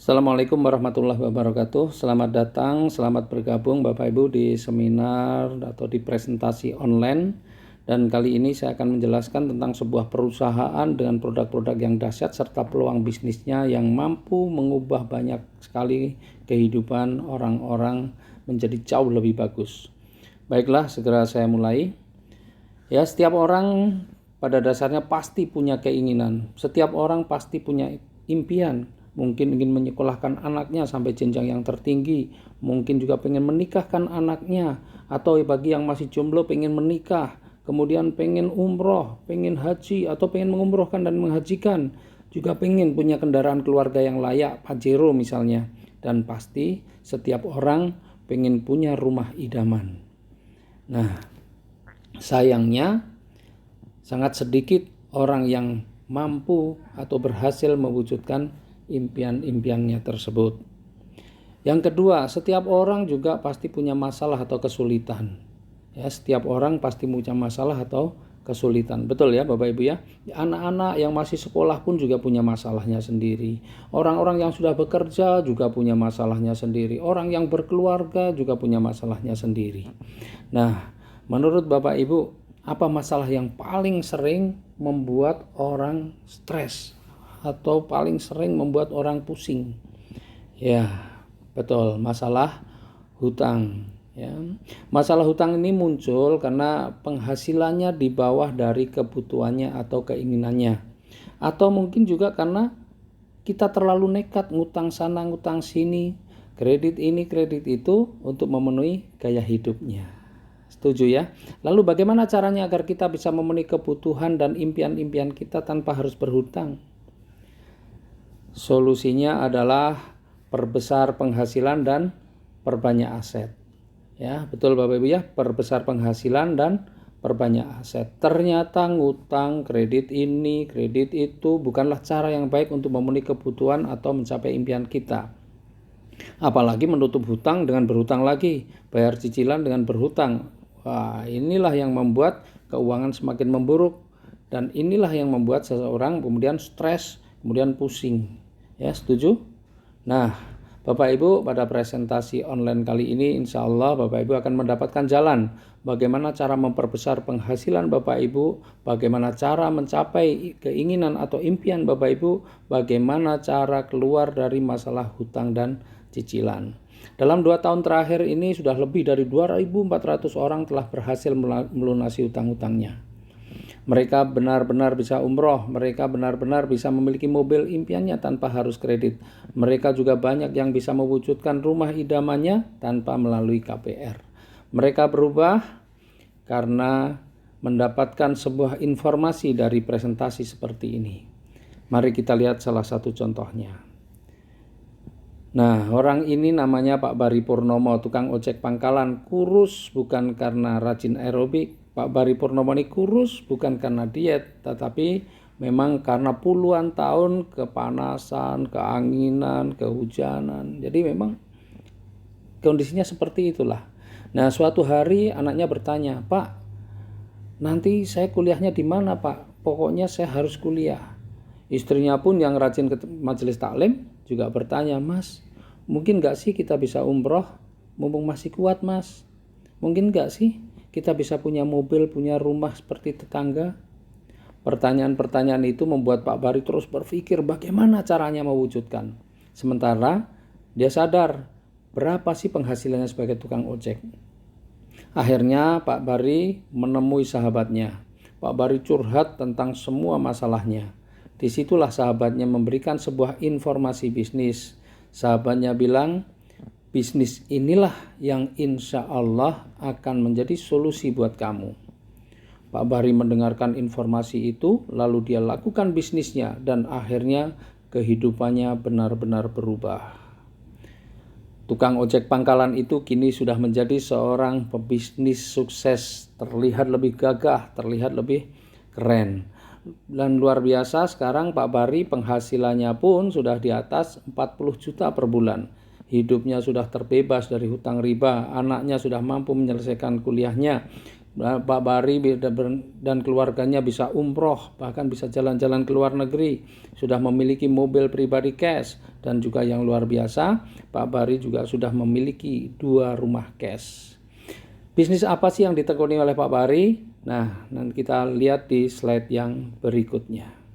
Assalamualaikum warahmatullahi wabarakatuh. Selamat datang, selamat bergabung Bapak Ibu di seminar atau di presentasi online. Dan kali ini saya akan menjelaskan tentang sebuah perusahaan dengan produk-produk yang dahsyat serta peluang bisnisnya yang mampu mengubah banyak sekali kehidupan orang-orang menjadi jauh lebih bagus. Baiklah, segera saya mulai. Ya, setiap orang pada dasarnya pasti punya keinginan. Setiap orang pasti punya impian. Mungkin ingin menyekolahkan anaknya sampai jenjang yang tertinggi. Mungkin juga pengen menikahkan anaknya. Atau bagi yang masih jomblo pengen menikah. Kemudian pengen umroh, pengen haji, atau pengen mengumrohkan dan menghajikan. Juga pengen punya kendaraan keluarga yang layak, Pajero misalnya. Dan pasti setiap orang pengen punya rumah idaman. Nah, sayangnya sangat sedikit orang yang mampu atau berhasil mewujudkan impian-impiannya tersebut. Yang kedua, setiap orang juga pasti punya masalah atau kesulitan. Ya, setiap orang pasti punya masalah atau kesulitan. Betul ya Bapak Ibu ya? Anak-anak yang masih sekolah pun juga punya masalahnya sendiri. Orang-orang yang sudah bekerja juga punya masalahnya sendiri. Orang yang berkeluarga juga punya masalahnya sendiri. Nah, menurut Bapak Ibu, apa masalah yang paling sering membuat orang stres atau paling sering membuat orang pusing? Ya, betul, masalah hutang. Ya. Masalah hutang ini muncul karena penghasilannya di bawah dari kebutuhannya atau keinginannya. Atau mungkin juga karena kita terlalu nekat ngutang sana, ngutang sini, kredit ini, kredit itu untuk memenuhi gaya hidupnya. Setuju ya? Lalu bagaimana caranya agar kita bisa memenuhi kebutuhan dan impian-impian kita tanpa harus berhutang? Solusinya adalah perbesar penghasilan dan perbanyak aset. Ya, betul Bapak Ibu ya, perbesar penghasilan dan perbanyak aset. Ternyata ngutang, kredit ini, kredit itu bukanlah cara yang baik untuk memenuhi kebutuhan atau mencapai impian kita. Apalagi menutup hutang dengan berhutang lagi, bayar cicilan dengan berhutang. Wah, inilah yang membuat keuangan semakin memburuk dan inilah yang membuat seseorang kemudian stres, kemudian pusing. Ya, setuju? Nah, Bapak Ibu, pada presentasi online kali ini insya Allah Bapak Ibu akan mendapatkan jalan bagaimana cara memperbesar penghasilan Bapak Ibu, bagaimana cara mencapai keinginan atau impian Bapak Ibu, bagaimana cara keluar dari masalah hutang dan cicilan. Dalam 2 tahun terakhir ini sudah lebih dari 2.400 orang telah berhasil melunasi hutang-hutangnya. Mereka benar-benar bisa umroh, mereka benar-benar bisa memiliki mobil impiannya tanpa harus kredit. Mereka juga banyak yang bisa mewujudkan rumah idamannya tanpa melalui KPR. Mereka berubah karena mendapatkan sebuah informasi dari presentasi seperti ini. Mari kita lihat salah satu contohnya. Nah, orang ini namanya Pak Bari Purnomo, tukang ojek pangkalan, kurus bukan karena rajin aerobik. Pak Bari Purnomo ini kurus bukan karena diet, tetapi memang karena puluhan tahun kepanasan, keanginan, kehujanan. Jadi memang kondisinya seperti itulah. Nah, suatu hari anaknya bertanya, "Pak, nanti saya kuliahnya di mana, Pak? Pokoknya saya harus kuliah." Istrinya pun yang rajin ke majelis taklim juga bertanya, "Mas, mungkin gak sih kita bisa umroh? Mumpung masih kuat, Mas. Mungkin gak sih kita bisa punya mobil, punya rumah seperti tetangga?" Pertanyaan-pertanyaan itu membuat Pak Bari terus berpikir bagaimana caranya mewujudkan. Sementara dia sadar berapa sih penghasilannya sebagai tukang ojek. Akhirnya Pak Bari menemui sahabatnya. Pak Bari curhat tentang semua masalahnya. Disitulah sahabatnya memberikan sebuah informasi bisnis. Sahabatnya bilang, bisnis inilah yang insya Allah akan menjadi solusi buat kamu. Pak Bari mendengarkan informasi itu, lalu dia lakukan bisnisnya dan akhirnya kehidupannya benar-benar berubah. Tukang ojek pangkalan itu kini sudah menjadi seorang pebisnis sukses, terlihat lebih gagah, terlihat lebih keren. Dan luar biasa sekarang Pak Bari penghasilannya pun sudah di atas 40 juta per bulan. Hidupnya sudah terbebas dari hutang riba, anaknya sudah mampu menyelesaikan kuliahnya. Pak Bari dan keluarganya bisa umroh, bahkan bisa jalan-jalan ke luar negeri, sudah memiliki mobil pribadi cash, dan juga yang luar biasa, Pak Bari juga sudah memiliki 2 rumah cash. Bisnis apa sih yang ditekuni oleh Pak Bari? Nah, nanti kita lihat di slide yang berikutnya.